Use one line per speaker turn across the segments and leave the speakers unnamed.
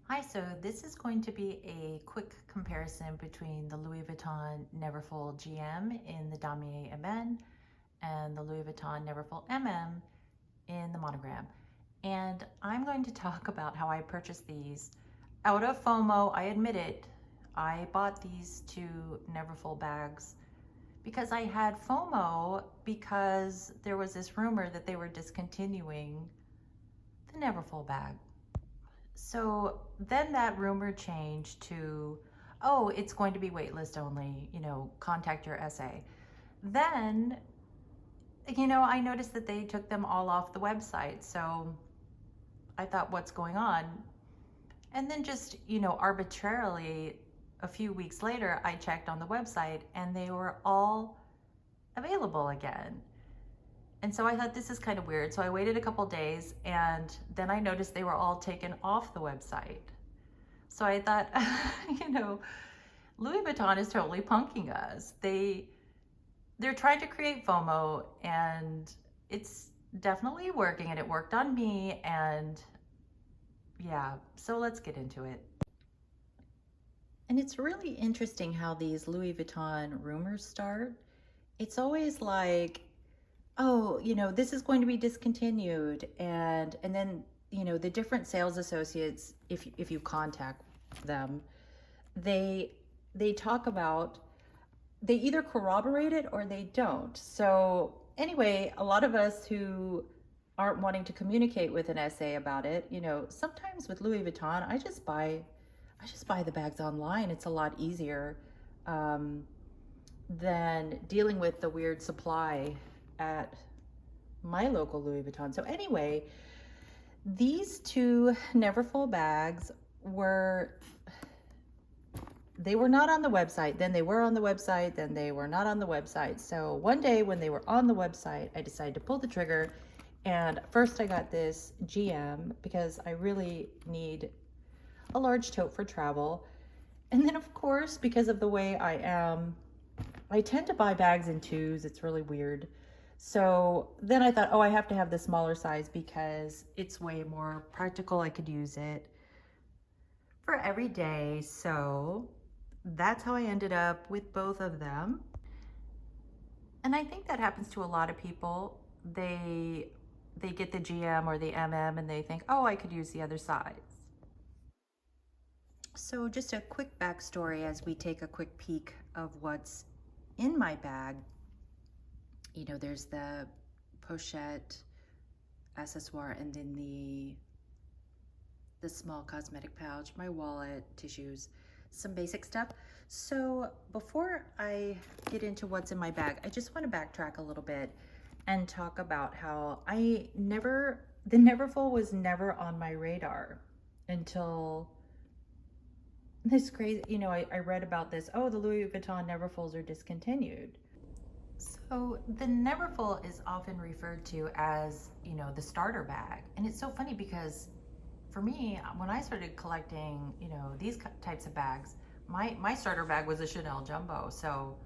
Hi, so this is going to be a quick comparison between the Louis Vuitton Neverfull GM in the Damier Ebene and the Louis Vuitton Neverfull MM in the Monogram. And I'm going to talk about how I purchased these. Out of FOMO, I admit it, I bought these two Neverfull bags because I had FOMO because there was this rumor that they were discontinuing the Neverfull bag. So then that rumor changed to, oh, it's going to be waitlist only, contact your SA. Then, I noticed that they took them all off the website. So I thought, what's going on? And then just, arbitrarily, a few weeks later, I checked on the website and they were all available again. And so I thought, this is kind of weird. So I waited a couple days and then I noticed they were all taken off the website. So I thought, Louis Vuitton is totally punking us. They're trying to create FOMO and it's definitely working, and it worked on me. And yeah, so let's get into it. And it's really interesting how these Louis Vuitton rumors start. It's always like, oh, this is going to be discontinued. And then, the different sales associates, if you contact them, they talk about, they either corroborate it or they don't. So anyway, a lot of us who aren't wanting to communicate with an SA about it, sometimes with Louis Vuitton, I just buy the bags online. It's a lot easier than dealing with the weird supply at my local Louis Vuitton. So anyway, these two Neverfull bags they were not on the website. Then they were on the website, then they were not on the website. So one day when they were on the website, I decided to pull the trigger. And first I got this GM because I really need a large tote for travel. And then of course, because of the way I am, I tend to buy bags in twos. It's really weird. So then I thought, oh, I have to have the smaller size because it's way more practical. I could use it for every day. So that's how I ended up with both of them. And I think that happens to a lot of people. They get the GM or the MM and they think, oh, I could use the other size. So just a quick backstory as we take a quick peek of what's in my bag. There's the Pochette accessoire and then the small cosmetic pouch, my wallet, tissues, some basic stuff. So before I get into what's in my bag, I just want to backtrack a little bit and talk about how the Neverfull was never on my radar until this crazy, I read about this, oh, the Louis Vuitton Neverfulls are discontinued. So the Neverfull is often referred to as, the starter bag. And it's so funny because for me, when I started collecting, these types of bags, my starter bag was a Chanel Jumbo. So,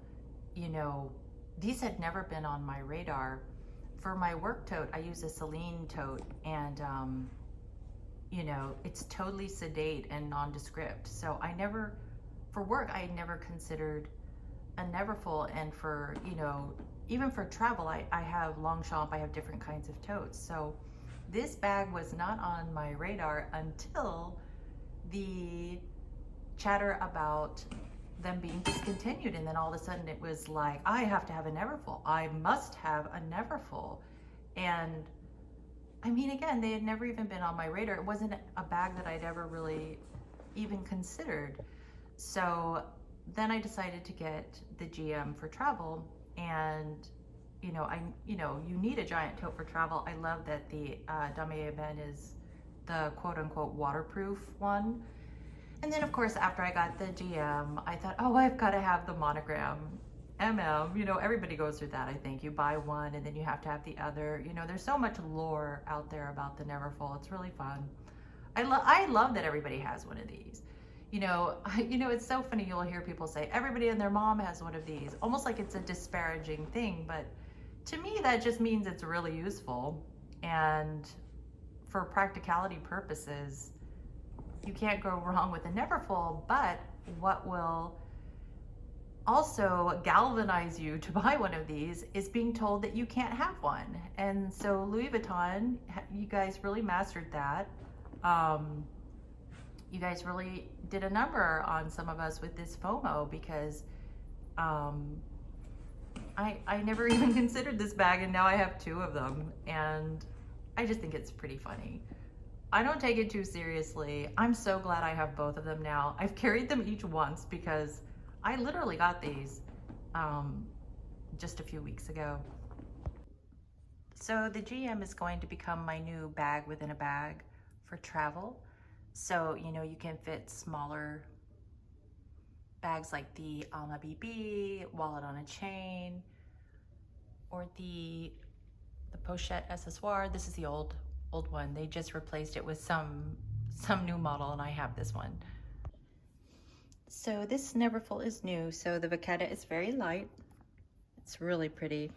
these had never been on my radar. For my work tote, I use a Celine tote, and, it's totally sedate and nondescript. So for work, I never considered a Neverfull. And for, even for travel, I have Longchamp, I have different kinds of totes. So this bag was not on my radar until the chatter about them being discontinued. And then all of a sudden it was like, I have to have a Neverfull. I must have a Neverfull. And I mean, again, they had never even been on my radar. It wasn't a bag that I'd ever really even considered. So then I decided to get the GM for travel. And you need a giant tote for travel. I love that the Damier Ebene is the quote unquote waterproof one. And then of course, after I got the GM, I thought, oh, I've got to have the Monogram MM. Everybody goes through that. I think you buy one and then you have to have the other. There's so much lore out there about the Neverfull. It's really fun. I love that everybody has one of these. It's so funny. You'll hear people say everybody and their mom has one of these, almost like it's a disparaging thing. But to me, that just means it's really useful. And for practicality purposes, you can't go wrong with a Neverfull, but what will also galvanize you to buy one of these is being told that you can't have one. And so Louis Vuitton, you guys really mastered that. You guys really did a number on some of us with this FOMO, because I never even considered this bag, and now I have two of them, and I just think it's pretty funny. I don't take it too seriously. I'm so glad I have both of them now. I've carried them each once because I literally got these just a few weeks ago. So the GM is going to become my new bag within a bag for travel. So, you know, you can fit smaller bags like the Alma BB, wallet on a chain, or the Pochette Accessoires. This is the old one. They just replaced it with some new model, and I have this one. So this Neverfull is new. So the Pochette is very light. It's really pretty.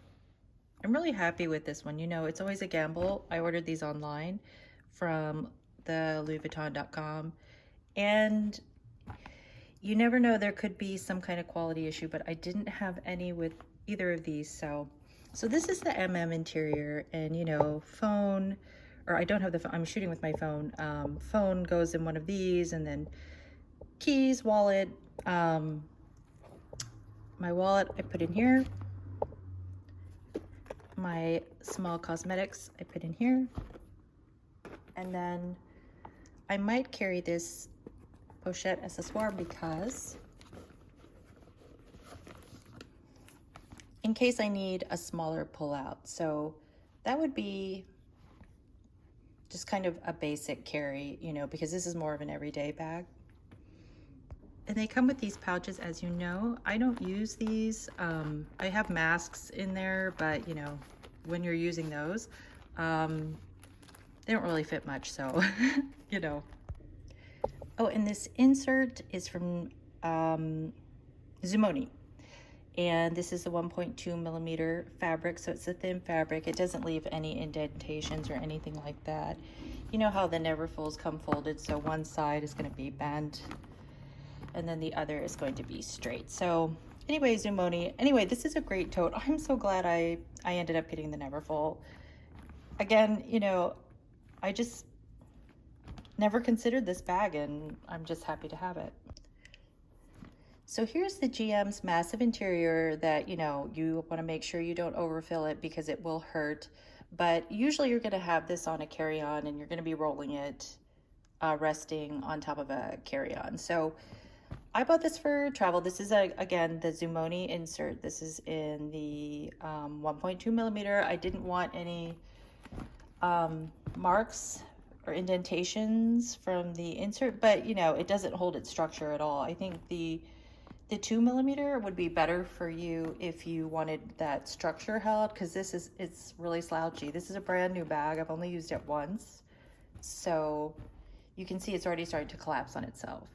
I'm really happy with this one. You know, it's always a gamble. I ordered these online from the louisvuitton.com, and you never know, there could be some kind of quality issue, but I didn't have any with either of these. So this is the interior, and you know, phone, or I don't have the phone, I'm shooting with my phone. Phone goes in one of these, and then keys, wallet. My wallet I put in here. My small cosmetics I put in here. And then I might carry this Pochette accessoire because in case I need a smaller pullout. So that would be just kind of a basic carry, you know, because this is more of an everyday bag. And they come with these pouches, as you know. I don't use these. I have masks in there, but you know, when you're using those, they don't really fit much, so you know. Oh, and this insert is from Zumoni, and this is the 1.2 millimeter fabric, so it's a thin fabric. It doesn't leave any indentations or anything like that. You know how the Neverfulls come folded, so one side is going to be bent and then the other is going to be straight. So anyway, Zumoni, anyway, this is a great tote. I'm so glad I ended up getting the Neverfull. Again, you know, I just never considered this bag, and I'm just happy to have it. So here's the GM's massive interior that, you know, you want to make sure you don't overfill it because it will hurt. But usually you're going to have this on a carry-on, and you're going to be rolling it, resting on top of a carry-on. So I bought this for travel. This is, again, the Zumoni insert. This is in the 1.2 millimeter. I didn't want any marks or indentations from the insert, but you know, it doesn't hold its structure at all. I think the 2 millimeter would be better for you if you wanted that structure held, because it's really slouchy. This is a brand new bag. I've only used it once, so you can see it's already starting to collapse on itself.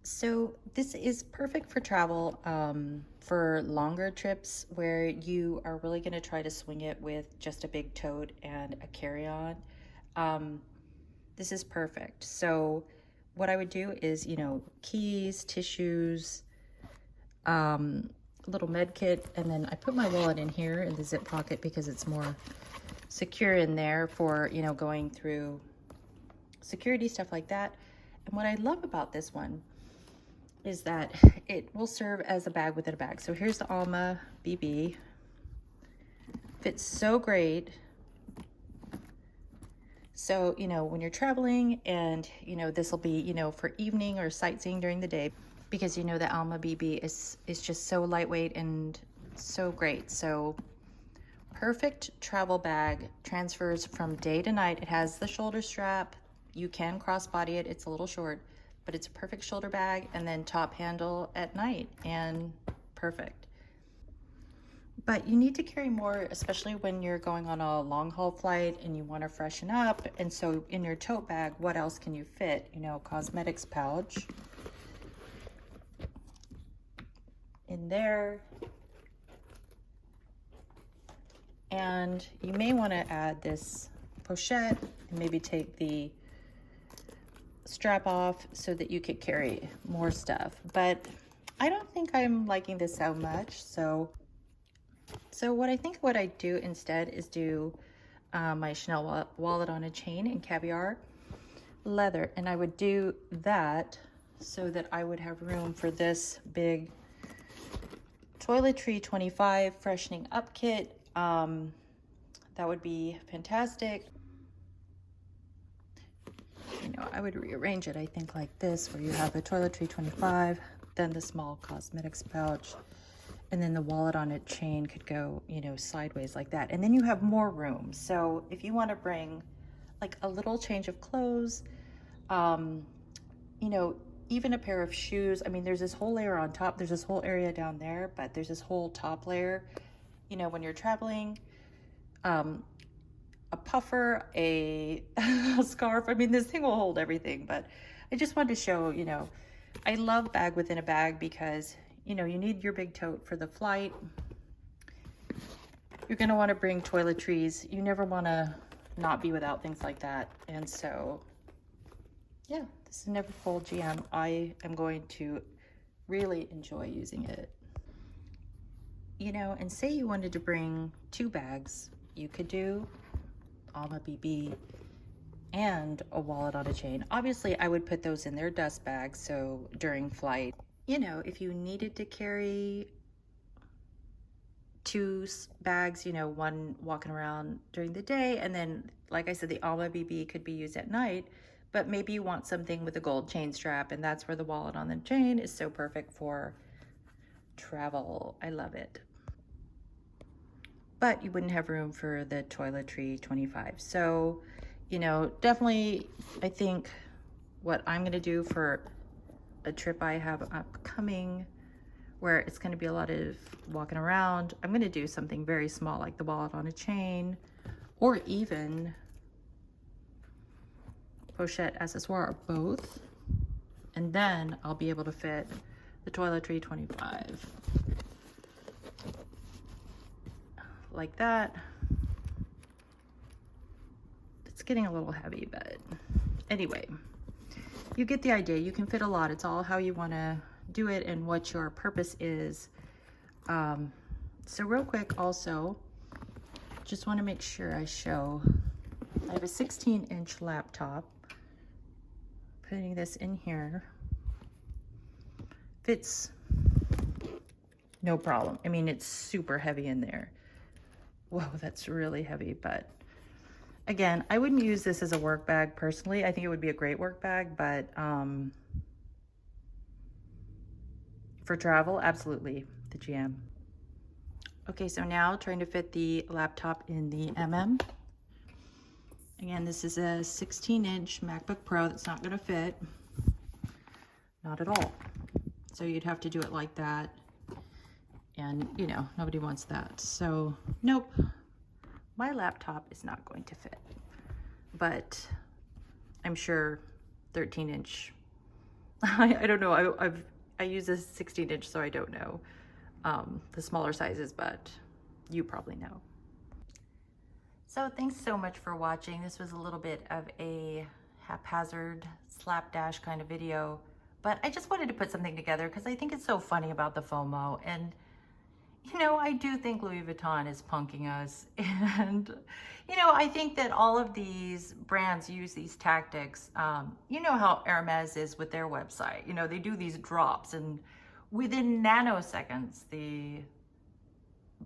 So this is perfect for travel, for longer trips where you are really going to try to swing it with just a big tote and a carry-on. This is perfect. So what I would do is, you know, keys, tissues, little med kit, and then I put my wallet in here in the zip pocket because it's more secure in there for, you know, going through security, stuff like that. And what I love about this one is that it will serve as a bag within a bag. So here's the Alma BB. Fits so great. So, you know, when you're traveling, and, you know, this will be, you know, for evening or sightseeing during the day, because, you know, the Alma BB is just so lightweight and so great. So perfect travel bag, transfers from day to night. It has the shoulder strap. You can crossbody it. It's a little short, but it's a perfect shoulder bag, and then top handle at night, and perfect. But you need to carry more, especially when you're going on a long haul flight and you want to freshen up. And so in your tote bag, what else can you fit? You know, cosmetics pouch in there. And you may want to add this pochette and maybe take the strap off so that you could carry more stuff. But I don't think I'm liking this so much. So what I do instead is do my Chanel wallet on a chain in caviar leather. And I would do that so that I would have room for this big toiletry 25 freshening up kit. That would be fantastic. You know, I would rearrange it, I think, like this, where you have a toiletry 25, then the small cosmetics pouch, and then the wallet on a chain could go, you know, sideways like that. And then you have more room. So if you want to bring like a little change of clothes, you know, even a pair of shoes. I mean, there's this whole layer on top. There's this whole area down there, but there's this whole top layer, you know, when you're traveling. A puffer, a scarf. I mean, this thing will hold everything, but I just wanted to show, you know, I love bag within a bag because, you know, you need your big tote for the flight. You're going to want to bring toiletries. You never want to not be without things like that. And so, yeah, this is Neverfull GM. I am going to really enjoy using it. You know, and say you wanted to bring 2 bags, you could do Alma BB and a wallet on a chain. Obviously, I would put those in their dust bags, so during flight, you know, if you needed to carry 2 bags, you know, one walking around during the day, and then, like I said, the Alma BB could be used at night, but maybe you want something with a gold chain strap, and that's where the wallet on the chain is so perfect for travel. I love it. But you wouldn't have room for the toiletry 25. So, you know, definitely, I think what I'm going to do for a trip I have upcoming, where it's going to be a lot of walking around, I'm going to do something very small, like the wallet on a chain, or even Pochette accessoire, or both. And then I'll be able to fit the toiletry 25. Like that. It's getting a little heavy, but anyway, you get the idea. You can fit a lot. It's all how you want to do it and what your purpose is. So real quick, also, just want to make sure I show, I have a 16-inch laptop. Putting this in here fits no problem. I mean, it's super heavy in there. Whoa, that's really heavy. But again, I wouldn't use this as a work bag personally. I think it would be a great work bag, but for travel, absolutely the GM. Okay, so now trying to fit the laptop in the Again, this is a 16-inch MacBook Pro that's not going to fit. Not at all. So you'd have to do it like that. And, you know, nobody wants that. So, nope. My laptop is not going to fit. But I'm sure 13-inch. I don't know. I use a 16-inch, so I don't know the smaller sizes, but you probably know. So thanks so much for watching. This was a little bit of a haphazard slapdash kind of video, but I just wanted to put something together because I think it's so funny about the FOMO. And, you know, I do think Louis Vuitton is punking us. And, you know, I think that all of these brands use these tactics. You know how Hermes is with their website. You know, they do these drops and within nanoseconds, the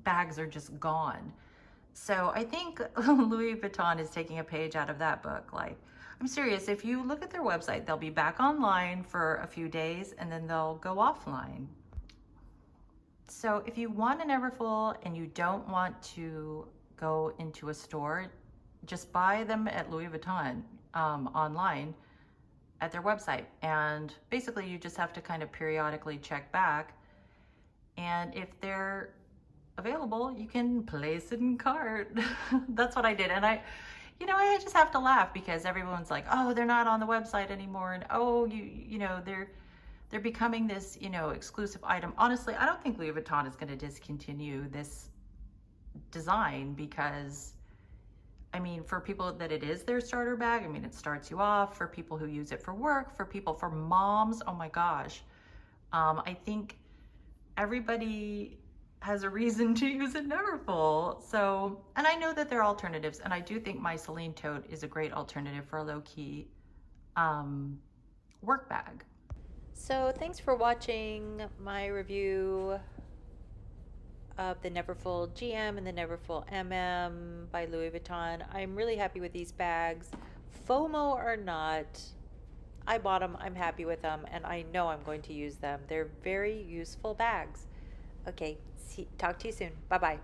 bags are just gone. So I think Louis Vuitton is taking a page out of that book. Like, I'm serious, if you look at their website, they'll be back online for a few days and then they'll go offline. So if you want an Neverfull and you don't want to go into a store, just buy them at Louis Vuitton online at their website. And basically you just have to kind of periodically check back. And if they're available, you can place it in cart. That's what I did. And I just have to laugh because everyone's like, oh, they're not on the website anymore. And oh, you know, they're becoming this, you know, exclusive item. Honestly, I don't think Louis Vuitton is going to discontinue this design because I mean, for people that it is their starter bag, I mean, it starts you off. For people who use it for work, for moms, oh my gosh. I think everybody has a reason to use a Neverfull. So, and I know that there are alternatives, and I do think my Celine tote is a great alternative for a low-key work bag.
So thanks for watching my review of the Neverfull GM and the Neverfull MM by Louis Vuitton. I'm really happy with these bags. FOMO or not, I bought them, I'm happy with them, and I know I'm going to use them. They're very useful bags. Okay, talk to you soon. Bye-bye.